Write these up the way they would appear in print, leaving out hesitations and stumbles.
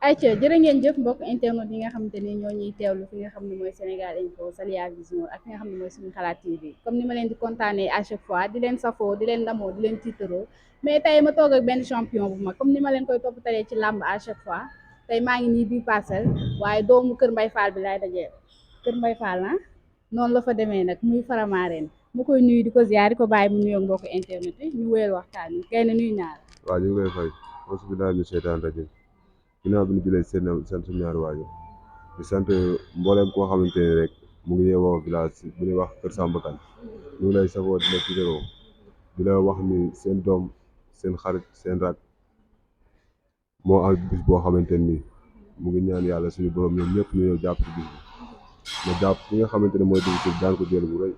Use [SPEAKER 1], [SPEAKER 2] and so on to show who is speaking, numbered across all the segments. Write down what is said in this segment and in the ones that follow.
[SPEAKER 1] ayca jërë ngeen jëf mbokk internet yi nga xamante ni ñoo ñuy teewlu fi nga xam ne mooy Sénégal Info Saliya Vision ak fi nga xam ne mooy suñu xalaat TV comme ni ma leen di kontaanee à chaque fois di leen safoo di leen ndamoo di leen tiitaroo mais tey ma toog ak benn champion bu mag comme ni ma leen koy toppatalee ci làmb à chaque fois tey maa ngi nii bii Parcelles waaye doomu Kër Mbay Fall bi laay dajee Kër Mbay Fall ah noonu la fa demee nag muy Faramareen mu koy nuyu di ko ziar di ko bàyyi mu nuyoo mbokk internet yi ñu wéyal waxtaan yi kenn nuyu naa la.
[SPEAKER 2] waaw ñu ngi lay fay mosu bi daal ñu seetaan rajo ginnaaw bi ñu jëlee seen sant suñu ñaari waajur di sant mboolem koo xamante ne rek mu ngi yeewoo village bu ñuy wax Kër Samba Kane ñu ngi lay safoo di la tiitaroo di la wax ni seen doom seen xarit seen rak moo am bis boo xamante ni mu ngi ñaan yàlla suñu borom ñoom ñëpp ñu ñëw jàpp ci bis bi ma jàpp ki nga xamante ne mooy dugg ci daan ko jël bu rëy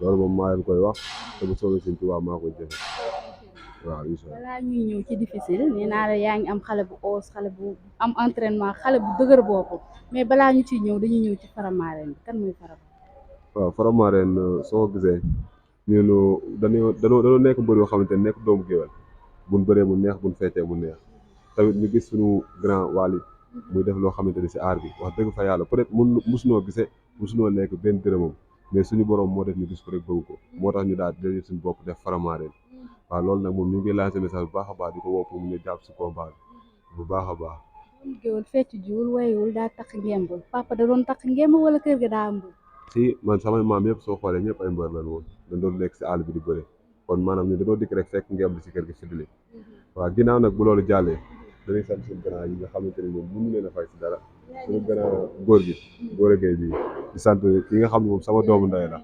[SPEAKER 2] loolu moom maa leen koy wax te bu soobee Sëñ Tuubaa maa koy jëfe waaw incha allah.
[SPEAKER 1] balaa ñuy ñëw ci difficile nee naa la yaa ngi am xale bu oos xale bu am entraînement xale bu dëgër bopp mais balaa ñu ciy ñëw dañuy ñëw ci Faramareen bi kan mooy Faramareen.
[SPEAKER 2] waaw Faramareen soo ko gisee ñun dañoo nekk mbër yoo xamante ne nekk doomu géwél buñ bëree mu neex buñ feccee mu neex tamit ñu gis suñu grand Wally muy def loo xamante ni si aar bi wax dëgg fa yàlla peut-être mun musunoo gisee musunoo lekk benn dërëmam mais suñu borom moo def ñu gis ko rek bëgg ko moo tax ñu daal di suñu bopp def Faramareen waaw loolu nag moom ñu ngi lancé message bu baax a baax di ko woo pour mu ñu jàpp si combat bi bu baax a baax.
[SPEAKER 1] doomu géwél fecc jiwul wayiwul daa takk ngemb papa da doon takk ngemb wala kër ga daa am.
[SPEAKER 2] si man samay maam yëpp soo xoolee ñëpp ay mbër lañ woon dañ doon nekk si àll bi di bëre kon maanaam ñu dañoo dikk rek fekk ngemb si kër gi fiddili waaw ginnaaw nag bu loolu jàllee dañuy sant suñu grand yi nga xamante ne moom mënu leen a fay si dara suñu grand góor gi góor a géey bii di sant ki nga xam ne moom sama doomu ndey la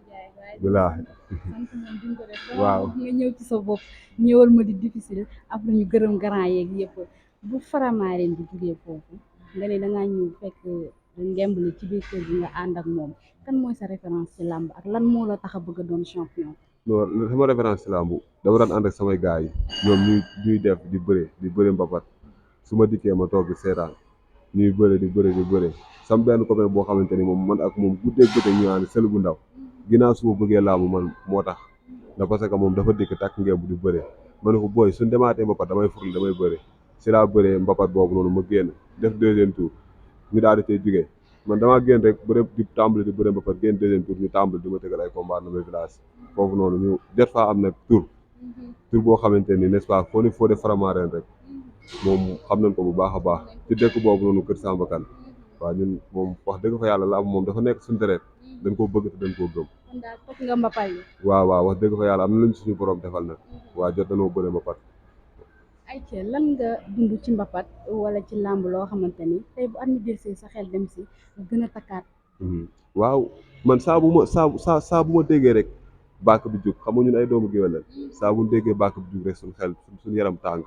[SPEAKER 2] bilaahi
[SPEAKER 1] sant moom duñ ko def
[SPEAKER 2] waaw
[SPEAKER 1] nga ñëw ci sa bopp ñëwal ma di difficile après ñu gërëm grand yeeg yëpp bu Faramareen bi jugee foofu nga ne dangaa ñëw fekk ngemb li ci biir kër gi nga ànd ak moom kan mooy sa référence ci làmb ak lan moo la tax a bëgg a doon champion.
[SPEAKER 2] non sama référence ci làmbu dama daan ànd ak samay gars yi ñoom ñuy def di bëre mbapat su ma dikkee ma toog di seetaan ñuy bëre sam benn copain boo xamante ni moom man ak moom guddee guddee ñu ànd sel bu ndaw ginnaaw su ma bëggee làmbu man moo tax da parce que moom dafa dikk takk ngeen bu di bëre ma ne ko booy suñ demaatee mbapat damay furli damay bëre si laa bëree mbapat boobu noonu ma génn def deuxième tour ñu daal di cay jugee man damaa génn rek bëre di tàmbali di bëre mbapat génn deuxième tour ñu tàmbali di ma tegal ay combat na may village foofu noonu ñu jot faa am nag tur boo xamante ni n'est-ce pas foo def Faramareen rek moom xam nañ ko bu baax a baax ci dëkk boobu noonu Kër Samba Kane waaw ñun moom wax dëgg fa yàlla la am moom dafa nekk suñu deret dañ koo bëgg te dañ koo gëm.
[SPEAKER 1] kon daal fokk nga mbapal yi.
[SPEAKER 2] waaw wax dëgg fa yàlla am na luñ suñu borom defal nag waaw jot nañoo bëre mbapat.
[SPEAKER 1] ay ca lan nga dund ci mbapat wala ci làmb loo xamante ni tey bu at mi dellusee sa xel dem si nga gën a takkaat.
[SPEAKER 2] waaw man saa bu ma déggee rek bàkk bi jóg xam nga ñun ay doomu géwél la saa bu ñu déggee bàkk bi jóg rek suñu xel suñu yaram tàng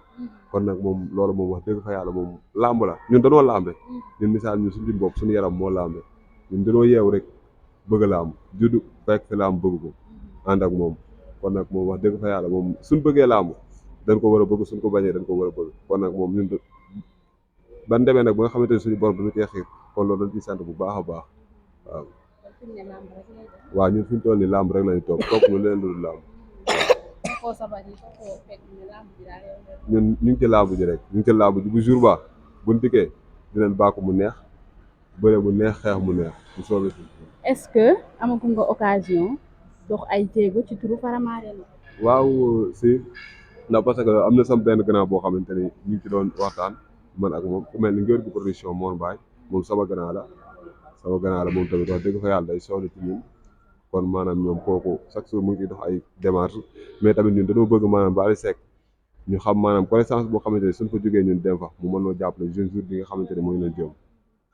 [SPEAKER 2] kon nag moom loolu moom wax dëgg fa yàlla moom làmb la ñun dañoo làmbe ñun misaal ñun suñu bopp suñu yaram moo làmbe ñun dañoo yeew rek bëgg a làmb juddu fekk fi làmb bëgg ko ànd ak moom kon nag moom wax dëgg fa yàlla moom suñ bëggee làmb dañ ko war a bëgg suñ ko bañee dañ ko war a bëgg kon nag moom ñun ban demee nag ba nga xamante ne suñu borom dañu cee xiir kon loolu dañ ciy sant bu baax a baax waaw ñun fi ñu toll nii làmb rek lañu topp lu leen dul làmb ñun ñu ngi ci làmb ji rek ñu ngi ci làmb ji bu jour ba buñ dikkee dinañ bàkku mu neex bëre mu neex xeex mu neex bu soobee si.
[SPEAKER 1] est-ce que amagum nga occasion dox ay jéego ci turu Faramareen.
[SPEAKER 2] waaw si ndax parce que am na sam benn grand boo xamante ni ñu ngi ci doon waxtaan man ak moom ku mel ni ngeen bu production Mor Mbaye moom sama grand la moom tamit wax dëgg fa yàlla day sonn ci ñun kon maanaam ñoom kooku chaque jour mu ngi ciy dox ay démarches mais tamit ñun dañoo bëgg maanaam Wally Seck ñu xam maanaam connaissance boo xamante ne suñ fa jógee ñun dem fa mu mën noo jàppale jeune jour bi nga xamante ne mooy leen jëm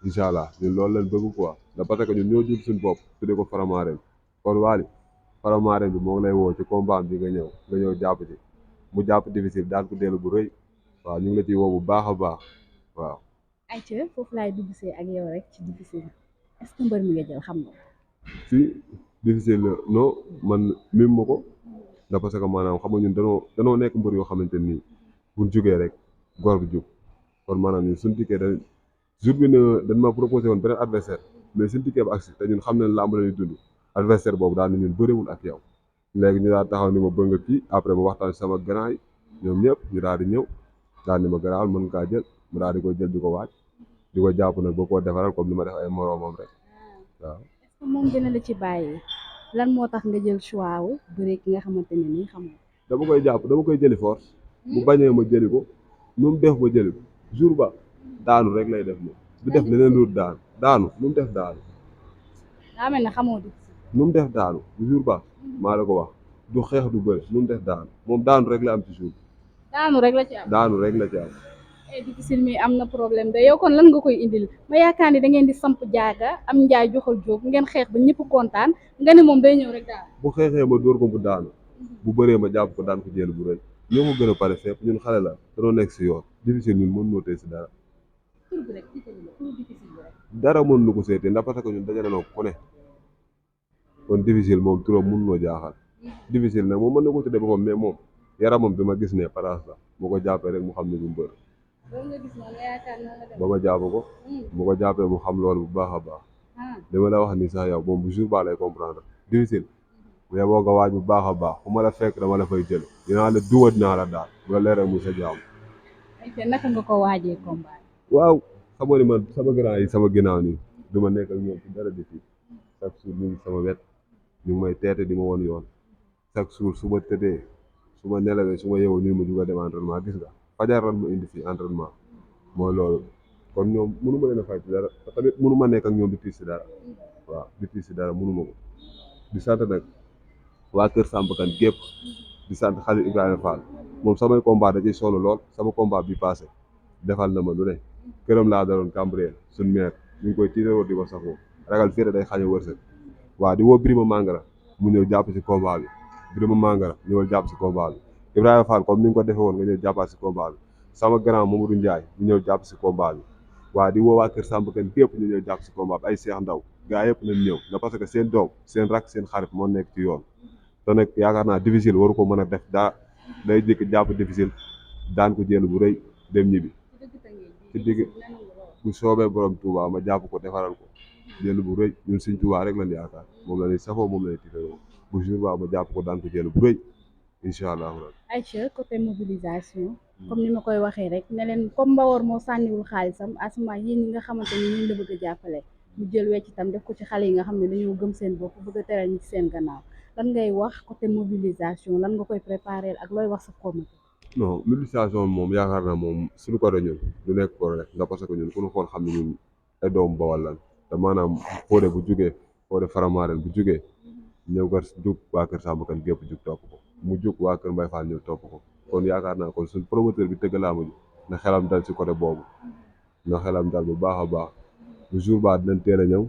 [SPEAKER 2] incha allah ñun loolu lañ bëgg quoi da parce que ñun ñoo jur suñu bopp tuddee ko Faramareen kon Wally Faramareen bi moo ngi lay woo ci combat bi nga ñëw jàpp ci mu jàpp difficile daan ko dellu bu rëy waaw ñu ngi la ciy woo bu baax a baax waaw.
[SPEAKER 1] ayca foofu laay dugg see ak yow rek ci difficile est-ce que mbër mi nga jël xam nga.
[SPEAKER 2] si difficile la non man mim ma ko da parce que maanaam xam nga ñun danoo nekk mbër yoo xamante nii buñ jógee rek góor bi jóg kon maanaam ñun suñu dikkee jour bi ne dañ ma proposé woon beneen adversaire mais suñu dikkee ba agsi te ñun xam ne làmb lañuy dund adversaire boobu daal ne ñun bëriwul ak yow léegi ñu daal taxaw ni ma bëgg kii après ma waxtaan sama grand yi ñoom ñëpp ñu daal di ñëw daal ni ma garaawal mën ngaa jël mu daal di ko jël di ko waaj di ko jàpp nag ba koo defaral comme ni ma def ay moroomam rek waaw.
[SPEAKER 1] est-ce que moom dina la ci bàyyi lan moo tax nga jël choix wu bëre ki nga xamante ne nii xamoo.
[SPEAKER 2] dama koy jàpp dama koy jëli force bu bañee ma jëli ko nu mu def ma jëli ko jour ba daanu rek lay def moom du def leneen lu daanu nu mu def daanu.
[SPEAKER 1] daa mel ne xamoo di.
[SPEAKER 2] nu mu def daanu jour ba maa la ko wax du xeex du bëri nu mu def daanu moom daanu rek la am ci jour
[SPEAKER 1] daanu rek la ci am.
[SPEAKER 2] daanu rek la ci am.
[SPEAKER 1] difficile mi am na problème de yow kon lan nga koy indil ma yaakaar ni da ngeen di samp jaaga am njaay joxal jóob ngeen xeex ba ñëpp kontaan nga ne moom day ñëw rek daal.
[SPEAKER 2] bu xeexee ma dóor ko mu daanu bu bëree ma jàpp ko daan ko jël bu rëy ñoo ko gën a pare fépp ñun xale la danoo nekk si yoon difficile ñun mën noo tey si dara
[SPEAKER 1] tur bi rek tur difficile bi rek.
[SPEAKER 2] dara mën nu ko seetee ndax parce que ñun dajale noo ku ne kon difficile moom turam mën noo jaaxal difficile nag moom mën na ko tuddee boppam mais moom yaramam bi ma gis ne paraas la boo ko jàppee rek mu xam ne du mbër
[SPEAKER 1] loolu nga gis noonu nga yaakaar noonu la dem.
[SPEAKER 2] ba ma jàpp ko bu ko jàppee mu xam loolu bu baax a baax li ma la wax ni sax yow moom bu jour ba lay comprendre difficile bu yeboo nga waaj bu baax a baax fu ma la fekk dama la fay jël dinaa la duwa dinaa la daal bu la leeree mu sa jaam.
[SPEAKER 1] ayca naka nga ko waajee combat.
[SPEAKER 2] waaw xam nga ni man sama grand yi sama ginnaaw nii du ma nekk ak ñoom ci dara di fii chaque jour ñu ngi sama wet ñu ngi may teete di ma won yoon chaque jour su ma tëddee su ma nelawee su ma yeewoo ñu ma jug a dem entraînement gis nga fajar lan ma indi fii entraînement mooy loolu kon ñoom mënu ma leen a fay ci dara te tamit mënu ma nekk ak ñoom di tiis si dara waaw di tiis si dara mënu ma ko di sant nag waa Kër Samba Kane gépp di sant Xalil Ibrahima Fall moom samay combat da ciy sonn lool sama combat bi passé defal na ma lu ne këram laa daloon Cambrien suñ maire ñu ngi koy tiitaroo di ko safoo ragal fii day xañ a wërsëg waaw di woo Birima Mangara mu ñëw jàpp si combat bi Birima Mangara ñëwal jàpp si combat bi Ibrahima Fall comme ni nga ko defee woon nga ñëw jàppaat si combat bi sama grand Mamadou Ndiaye ñu ñëw jàpp si combat bi waaw di woo waa Kër Samba Kane képp ñu ñëw jàpp si combat bi ay Cheikh Ndaw gaa yëpp nañ ñëw na parce que seen doom seen rak seen xarit moo nekk ci yoon te nag yaakaar naa difficile waru ko mën a def daa day jékki jàpp difficile daan ko jël bu rëy dem ñibbi ci digg bu soobee borom Touba ma jàpp ko defaral ko jël bu rëy ñun Sëñ Touba rek lañ yaakaar moom la ñuy safoo moom la ñuy tiitaroo bu jour ba ma jàpp ko daan ko jël bu rëy incha allah.
[SPEAKER 1] Aïcha côté mobilisation comme ni ma koy waxee rek ne leen comme Mbawar moo sànniwul xaalisam asuma yéen ñi nga xamante ni ñun la bëgg a jàppale mu jël wecc itam def ko ci xale yi nga xam ne dañoo gëm seen bopp bëgg a teral ñi ci seen gannaaw lan ngay wax côté mobilisation lan nga koy préparer ak looy wax sa comité.
[SPEAKER 2] non mobilisation moom yaakaar naa moom suñu ko ñun du nekk ko rek nga parce que ñun ku ñu xool xam ne ñun ay doomu Bawal lan te maanaam Fodé bu jugee Fodé Faramaren bu jugee ñëw kër jug waa Kër Samba Kane gépp jug topp ko mu jug waa Kër Mbaye Fall ñëw topp ko kon yaakaar naa kon suñ promoteur bi tëgg laa mujj na xelam dal ci côté boobu na xelam dal bu baax a baax bu jour ba dinañ teel a ñëw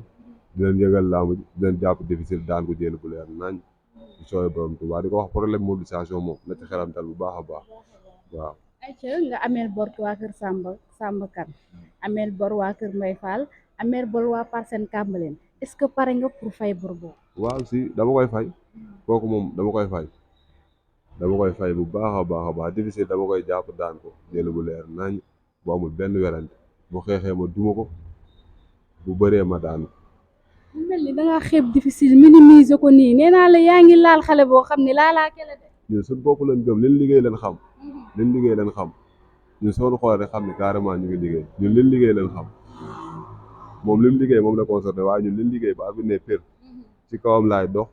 [SPEAKER 2] dinañ yëgal laa mujj dinañ jàpp difficile daan ko jël bu leer nañ bu soobee borom Tuubaa di ko wax problème mobilisation moom na ci xelam dal bu baax a baax waaw.
[SPEAKER 1] Aïcha nga ameel bor waa Kër Samba Kane ameel bor waa Kër Mbaye Fall ameel bor waa Parcelles Cambérène est-ce que pare nga pour fay bor boobu.
[SPEAKER 2] waaw si dama koy fay kooku moom dama koy fay bu baax a baax difficile dama koy jàpp daan ko jël bu leer nañ bu amul benn werante bu xeexee ma duma ko bu bëree ma daan ko.
[SPEAKER 1] mel ni dangaa xeeb difficile minimiser ko nii nee naa la yaa ngi laal xale boo xam ne laalaa kele de.
[SPEAKER 2] ñun suñ bopp lañ gëm liñ liggéey leen xam ñun soo xoolee rek xam ne carrément ñu ngi liggéey ñun liñ liggéey leen xam moom lim liggéey moom la concerné waaye ñun liñ liggéey ba bi ne pire ci kawam laay dox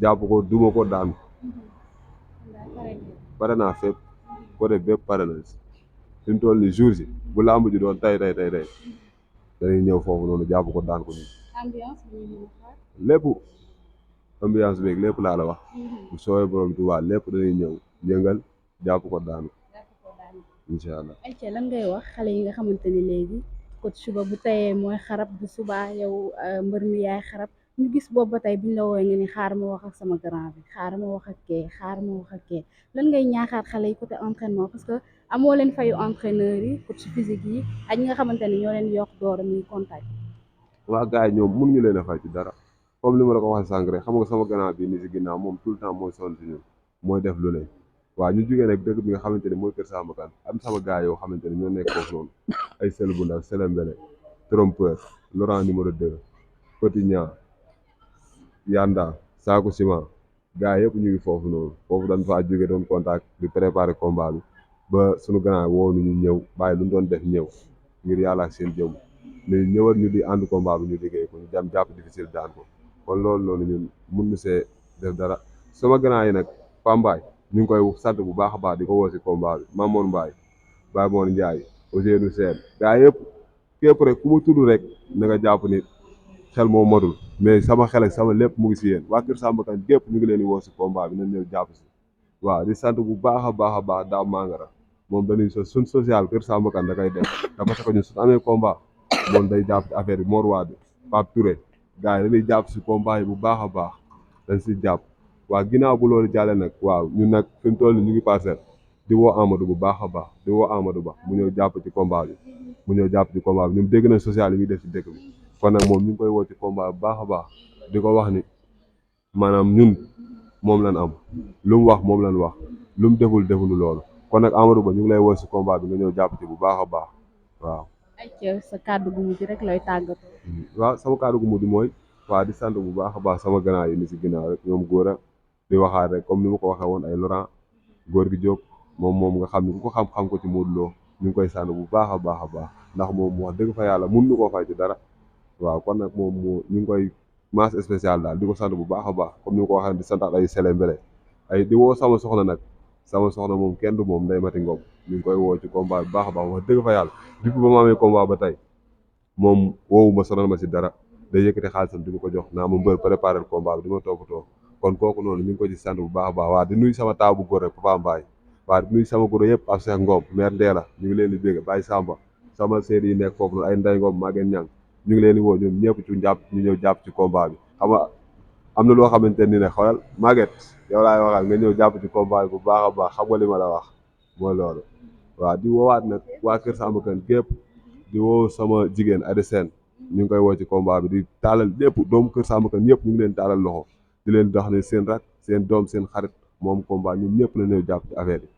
[SPEAKER 2] jàpp ko duma ko daan ko pare naa fépp côté bépp pare na si fi mu toll nii jour si bu làmb ji doon tey dañuy ñëw foofu noonu jàpp ko daan ko nii lépp ambiance beeg lépp laa la wax bu soobee borom Tuubaa lépp dañuy ñëw yëngal jàpp ko daan ko incha allah.
[SPEAKER 1] Aïcha lan ngay wax xale yi nga xamante ni léegi coach suba bu tayee mooy xarab bu subaa yow mbër mi yaay xarab ñu gis boobu ba tey biñ la woowee nga ni xaar ma wax ak sama grand bi xaar ma wax ak kee lan ngay ñaaxaat xale yi côté entraînement parce que amoo leen fayu entraîneurs yi coach physique yi ak ñi nga xamante ni ñoo leen yokk doora muy contact.
[SPEAKER 2] waa gars yi ñoom mënuñu leen a fay ci dara comme li ma la ko waxee sànq rek xam nga sama grand bi ni si ginnaaw moom tout le temps mooy sonn si ñun mooy def lu ne waaw ñu jógee nag dëkk bi nga xamante ne mooy Kër Samba Kane am sama gars yoo xamante ne ñoo nekk foofu noonu ay sel bu ndaw selembele trompeur Laurent numéro 2 Petit Niang Yanda Saaku Ciment gars yëpp ñu ngi foofu noonu foofu dañ faa jóge doon contact di préparer combat bi ba sunu grand woo ñu ñëw bàyyi lu ñu doon def ñëw ngir yàlla ak seen jëm mais ñëwal ñu di ànd combat bi ñu liggéey ko ñu dem jàpp difficile daan ko kon loolu noonu ñun mun na see def dara sama grand yi nag Pambaay ñu ngi koy sant bu baax a baax di ko woo si combat bi Mamour Mbaye Baye Mor Ndiaye Ousseynou Sène gaa yëpp képp rek ku ma tudd rek na nga jàpp ni xel moo modul mais sama xel ak sama lépp mu ngi si yéen waa Kër Samba Kane gépp ñu ngi leen di woo si combat bi nañ ñëw jàpp si waaw di sant bu baax a baax a baax daaw Mangara moom dañuy suñ social Kër Samba Kane da koy def dafa ko ñun suñ amee combat moom day jàpp ci affaire bi Mor Wade Pape Touré gars yi dañuy jàpp si combat yi bu baax a baax dañ si jàpp waaw ginnaaw bu loolu jàllee nag waaw ñun nag fi mu toll nii ñu ngi Parcelles di woo Amadou bu baax a baax di woo Amadou Ba mu ñëw jàpp ci combat bi mu ñëw jàpp ci combat bi ñun dégg nañ social yi muy def ci dëkk bi kon nag moom ñu ngi koy woo ci combat bu baax a baax di ko wax ni maanaam ñun moom lañ am lu mu wax moom lañ wax lu mu deful defulu loolu kon nag Amadou Ba ñu ngi lay woo ci combat bi nga ñëw jàpp ci bu baax a baax waaw.
[SPEAKER 1] ayca sa kàddu gu mujj rek looy tàggatoo.
[SPEAKER 2] waaw sama kàddu gu mujj mooy waaw di sant bu baax a baax sama grand yi ni si ginnaaw rek ñoom góor a di waxaat rek comme ni ma ko waxee woon ay Laurent góor gi Diop moom nga xam ni ku ko xam-xam ko ci Modou Lo ñu ngi koy sant bu baax a baax a baax ndax moom wax dëgg fa yàlla mun nu koo fay ci dara waaw kon nag moom ñu ngi koy masse spéciale daal di ko sant bu baax a baax comme ni ma ko waxee di santaat ay Sele Mbele ay di woo sama soxna nag sama soxna moom kenn du moom Ndeye Mati Ngom ñu ngi koy woo ci combat bu baax a baax wax dëgg fa yàlla depuis ba ma amee combat ba tey moom woowu ma sonal ma si dara day yëkkati xaalisam di ma ko jox naa ma mbër préparé combat bi di ma toppatoo kon kooku noonu ñu ngi ko ci sant bu baax a baax waa di nuyu sama taaw bu góor rek Papa Mbaye waa di nuyu sama góor yëpp ak Cheikh Ngom maire Ndéla ñu ngi leen di bégg Baye Samba sama série yi nekk foofu noonu ay Ndeye Ngom Maguette Niang ñu ngi leen di woo ñoom ñëpp ci jàpp ñu ñëw jàpp ci combat bi xam nga am na loo xamante ni ne xoolal Maguette yow laay waxal nga ñëw jàpp ci combat bi bu baax a baax xam nga li ma la wax mooy loolu waaw di woowaat nag waa Kër Samba Kane gépp di woo sama jigéen Adi Sène ñu ngi koy woo ci combat bi di taalal lépp doomu Kër Samba Kane ñëpp ñu ngi leen taalal loxo di leen dox ne seen rak seen doom seen xarit moom combat ñoom ñëpp la ñëw jàpp ci affaire yi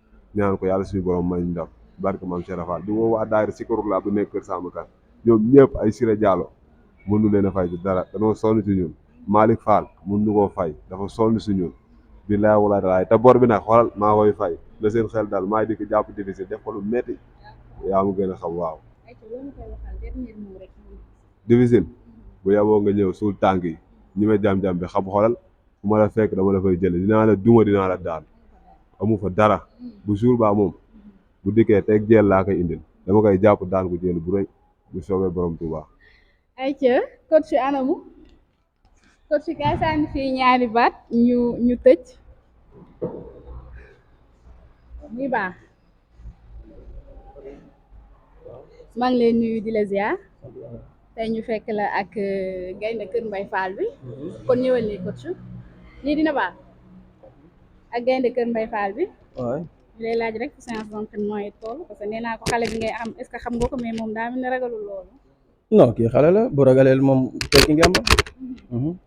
[SPEAKER 2] ñaan ko yàlla suñu borom may ndam barke maam Cheikh Rafal di woo waa daayira Sikarou Laa bu nekk Kër Samba Kane ñoom ñëpp ay Siré Diallo mënu leen a fay ci dara dañoo sonn si ñun Malick Fall mun nu koo fay dafa sonn si ñun billaay walaay talaay te bor bi nag xoolal maa koy fay na seen xel daal maa di ko jàpp difficile def ko lu metti yaa mu gën a xam waaw difficile bu yaboo nga ñëw suul tànk yi ñi ma jam-jam bi xam xoolal fu ma la fekk dama la fay jële dinaa la duma dinaa la daan amu fa dara bu jour baa moom bu dikkee teg jël laa koy indil dama koy jàpp daan ko jël bu rëy bu soobee borom Tuubaa
[SPEAKER 1] ayca coach anamu coach kaay sànni fii ñaari baat ñu tëj muy baax maa ngi leen nuyu di la ziar tey ñu fekk la ak gaynde Kër Mbay Fall bi kon ñëwal nii coach lii dina baax ak gaynde Kër Mbay Fall bi ñu lay laaj rek ci séance d'entraînement yi toll parce que nee naa ko xale bi ngay am est-ce que xam nga ko mais moom daa mel ne ragalul loolu
[SPEAKER 3] non kii xale la bu ragaleel moom tekki ngem ba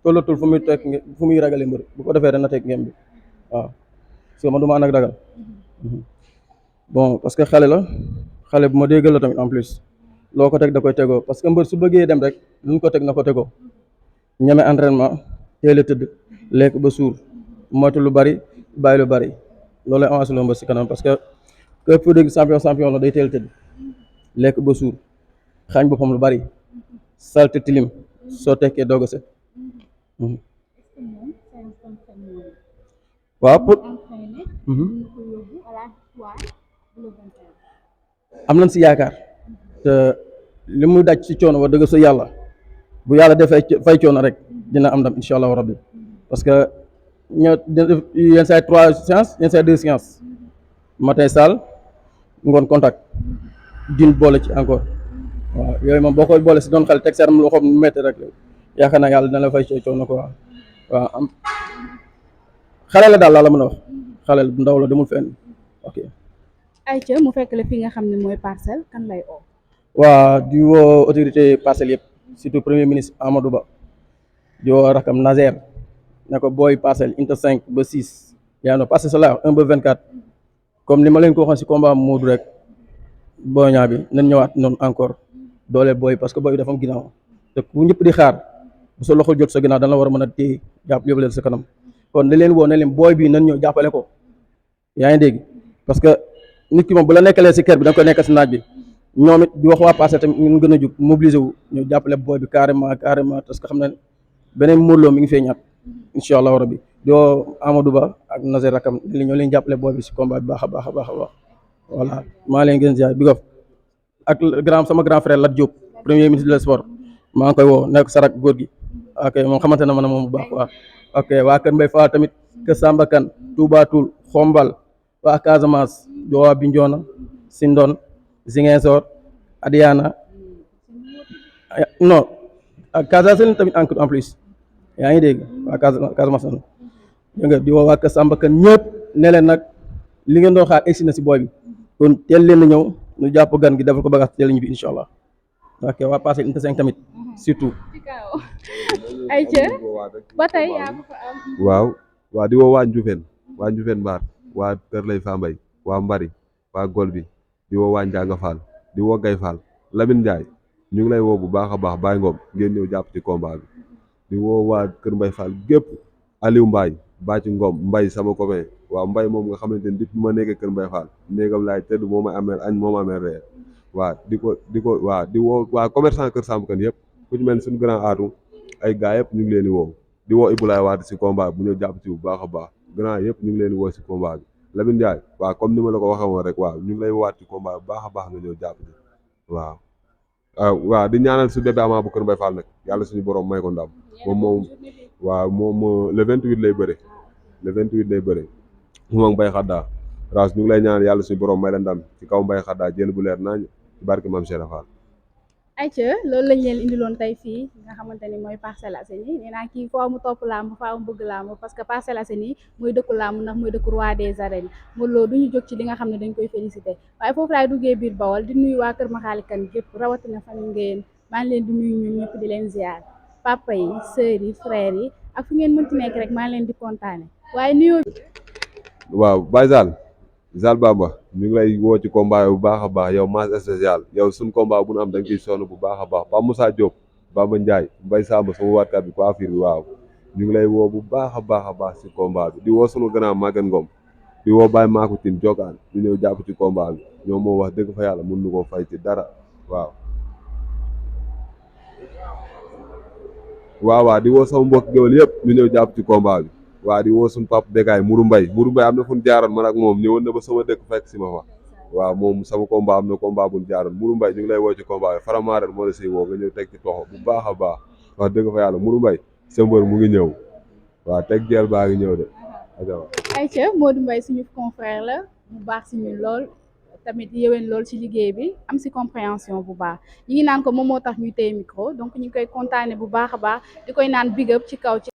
[SPEAKER 3] tollatul fu muy tekki fu muy ragale mbër bu ko defee dana tekki ngem bi waaw parce que man du ma ànd ak ragal bon parce que xale la xale bu ma déggal la tamit en plus loo ko teg da koy tegoo parce que mbër su bëggee dem rek luñ ko teg na ko tegoo ñeme entraînement teel a tëdd lekk ba suur moytu lu bari bàyyi lu bari loolu avancé loo mbër si kanam parce que képp fu dégg champion la day teel a tëdd lekk ba suur xaañ boppam lu bari salte tilim soo tekkee doog a set waaw pour am nañ si yaakaar te li muy daj ci coono wax dëgg sa yàlla bu yàlla defee fay coono rek dina am ndam incha allahu rabbi parce que ñoo yenn saa yi 3 séances yenn saa yi 2 séances matin salle ngoon contact din boole ci encore waaw yooyu moom boo koy boole si doon xel teg seeram loo xam métti rek yaakaar naa yàlla dina la fay coono quoi waaw am xale la daal laa la mën a wax xale bu ndaw la demul fenn ok.
[SPEAKER 1] ayca mu fekk la fi nga xam ne mooy Parcelles kan lay oo.
[SPEAKER 3] waa di woo autorité Parcelles yëpp surtout premier ministre Amadou Ba di woo rakam Nazer ne ko booy Parcelles inte 5 ba 6 yaa no Parcelles la 1 ba 24 comme ni ma leen ko waxoon si combat Modou rek booy ñaa bi nañ ñëwaat noonu encore dooleel booy parce que booy dafa am ginnaaw te ku ñëpp di xaar bu sa loxo jot sa ginnaaw dana la war a mën a téye jàpp yóbbu leen sa kanam kon da leen woo ne leen booy bi nañ ñëw jàppale ko yaa ngi dégg parce que nit ki moom bu la nekkalee si kër bi da nga koy nekkal si naaj bi ñoom it di wax waa passé tamit ñu gën a jug mobiliser wu ñu jàppale booy bi carrément parce que xam ne beneen Modou Lo mi ngi fee ñàkk incha allahu rabbi di woo Amadou Ba ak Nazer Rakam li ñoo leen jàppale booy bi si combat bi baax a baax a baax a baax voilà maa leen gën ziar bi gof ak sama grand frère Lat Diop premier ministre des sports maa ngi koy woo nekk sarak góor gi ok moom xamante na ma ne moom bu baax quoi ok waa Kër Mbaye Fall tamit Kër Samba Kane Touba Toul Xombal waa Casamance di waa Bignona Sindone Ziguinchor Adiana non ak Casamance tamit en plus yaa ngi dégg waa Casamance noonu dégg nga di woo waa Kër Samba Kane ñëpp ne leen nag li ngeen doon xaar egsi na si booy bi kon teel leen na ñëw ñu jàpp gan gi defal ko bagage teel ñu bi incha allah ok waa passé unité 5 tamit surtout.
[SPEAKER 1] ayca ba tey yaa ko fa am.
[SPEAKER 2] waaw di woo waa Ndioufène Mbar waa Kër Lay Fambaye waa Mbari waa Gol bi di woo waa Ndiaga Fall di woo Gay Fall Lamine Ndiaye ñu ngi lay woo bu baax a baax Baye Ngom ngeen ñëw jàpp ci combat bi di woo waa Kër Mbay Fall gépp Aliou Mbaye Bàcci Ngom Mbay sama copain waaw Mbay moom nga xamante ni depuis ma nekkee Kër Mbay Fall néegam laay tëdd moo ma amee añ moo ma amee reer waaw di woo waa commerçant Kër Samba Kane yëpp ku ci mel ni suñu grand aatu ay gars yëpp ñu ngi leen di woo di woo Ibulaay Waat si combat bi bu ñëw jàpp ci bu baax a baax grand yëpp ñu ngi leen di woo si combat bi Lamine Ndiaye waaw comme ni ma la ko waxee woon rek waaw ñu ngi lay waat ci combat bu baax a baax nga ñëw jàpp ci waaw waaw di ñaanal su bébé Ama bu Kër Mbay Fall nag yàlla suñu borom may ko ndam moom le 28 lay bëre moom Mbay Xadda raas ñu ngi lay ñaanal yàlla suñu borom may la ndam ci kaw Mbay Xadda jël bu leer nañ ci barke Mame Cheikh Fall.
[SPEAKER 1] ayca loolu lañ leen indiloon tey fii nga xamante ni mooy Parcelles Assainies nee naa kii foo mu topp làmb faa mu bëgg làmb parce que Parcelles Assainies mooy dëkku làmb ndax mooy dëkku roi des arènes Modou Lo duñu jóg ci li nga xam ne dañ koy félicité waaye foofu laay duggee biir Bawol di nuyu waa Kër Maxaali Kan gépp rawatina famille ngeen maa ngi leen di nuyu ñun ñëpp di leen ziar papa yi sœurs yi frères yi ak fu ngeen mënti nekk rek maa ngi leen di kontaane waaye nuyoo
[SPEAKER 2] waaw Baye Zal Bamba ñu ngi lay woo ci combat bu baax a baax yow masse spécial yow suñ combat bu nu am da nga ciy sonn bu baax a baax Pape Moussa Diop Bamba Ndiaye Mbaye Samba sama waatkat bi coiffure bi waaw ñu ngi lay woo bu baax a baax ci combat bi di woo sunu grand Maguette Ngom di woo Baye Makou Tine Jokaan ñu ñëw jàpp ci combat bi ñoom moom wax dëgg fa yàlla mën nu koo fay ci dara waaw di woo sama mbokk géwél yëpp ñu ñëw jàpp ci combat bi waaw di woo suñu papa Bekaay Mourou Mbaye am na fu ñu jaaroon man ak moom ñëwoon na ba sama dëkk fekk si ma fa waaw moom sama combat am na combat bu ñu jaaroon Mourou Mbaye ñu ngi lay woo ci combat bi Faramaren moo la siy woo nga ñëw teg ci toxo bu baax a baax wax dëgg fa yàlla Mourou Mbaye sa mbër mu ngi ñëw waaw teg jeel baa ngi ñëw de
[SPEAKER 1] ayca Modou Mbaye suñu confrère la mu baax si ñun lool tamit yéwén lool ci liggéey bi am si compréhension bu baax ñi ngi naan ko moom moo tax ñuy téye micro donc ñu ngi koy kontaane bu baax a baax di koy naan big up ci kaw ci